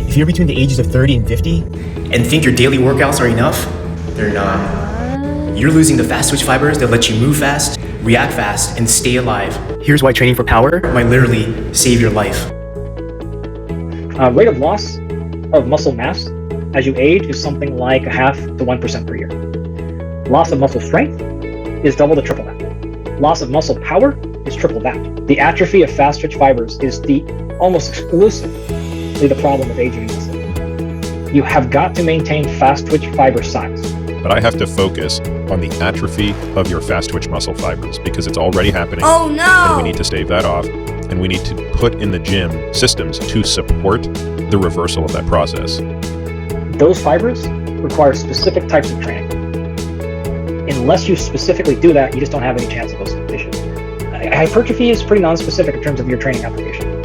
If you're between the ages of 30 and 50 and think your daily workouts are enough, they're not. You're losing the fast twitch fibers that let you move fast, react fast, and stay alive. Here's why training for power might literally save your life. Rate of loss of muscle mass as you age is something like 0.5 to 1% per year. Loss of muscle strength is double to triple that. Loss of muscle power is triple that. The atrophy of fast twitch fibers is the almost exclusively the problem of aging in muscle. You have got to maintain fast twitch fiber size. But I have to focus on the atrophy of your fast twitch muscle fibers because it's already happening. Oh no! And we need to stave that off. And we need to put in the gym systems to support the reversal of that process. Those fibers require specific types of training. Unless you specifically do that, you just don't have any chance of those issues. Hypertrophy is pretty non-specific in terms of your training application.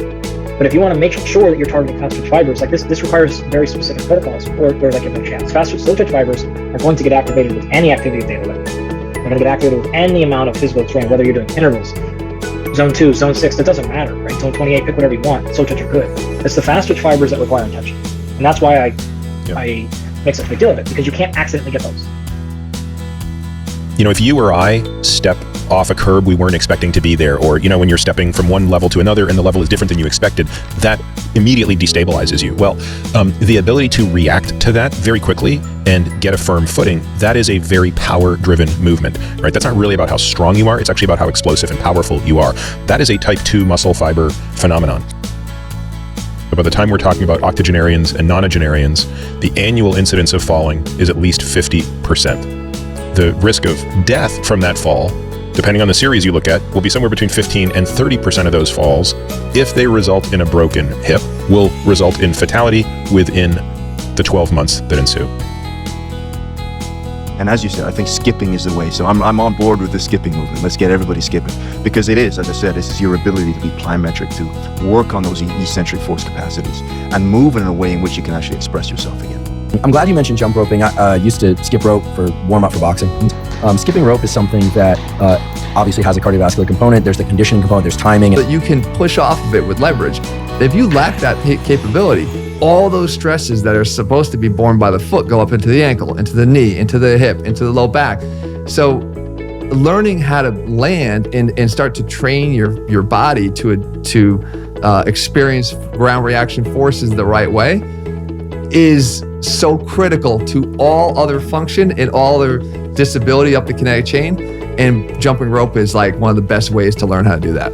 But if you want to make sure that you're targeting fast twitch fibers, like this requires very specific protocols, or like you have no chance. Fast twitch, slow twitch fibers are going to get activated with any activity of daily living. They're going to get activated with any amount of physical training, whether you're doing intervals, zone 2, zone 6, that doesn't matter, right? Zone 28, pick whatever you want. Slow twitch are good. It's the fast twitch fibers that require intention. And that's why I make such a big deal of it, because you can't accidentally get those. You know, if you or I step off a curb we weren't expecting to be there, or, you know, when you're stepping from one level to another and the level is different than you expected, that immediately destabilizes you. Well, the ability to react to that very quickly and get a firm footing, that is a very power-driven movement, right? That's not really about how strong you are, it's actually about how explosive and powerful you are. That is a type 2 muscle fiber phenomenon. But by the time we're talking about octogenarians and nonagenarians, the annual incidence of falling is at least 50%. The risk of death from that fall, depending on the series you look at, will be somewhere between 15 and 30% of those falls, if they result in a broken hip, will result in fatality within the 12 months that ensue. And as you said, I think skipping is the way. So I'm on board with the skipping movement. Let's get everybody skipping. Because it is, as I said, this is your ability to be plyometric, to work on those eccentric force capacities and move in a way in which you can actually express yourself again. I'm glad you mentioned jump roping. I used to skip rope for warm-up for boxing. Skipping rope is something that obviously has a cardiovascular component. There's the conditioning component, there's timing. That you can push off of it with leverage. If you lack that capability, all those stresses that are supposed to be borne by the foot go up into the ankle, into the knee, into the hip, into the low back. So learning how to land and start to train your body to experience ground reaction forces the right way is so critical to all other function and all other disability up the kinetic chain. And jumping rope is like one of the best ways to learn how to do that.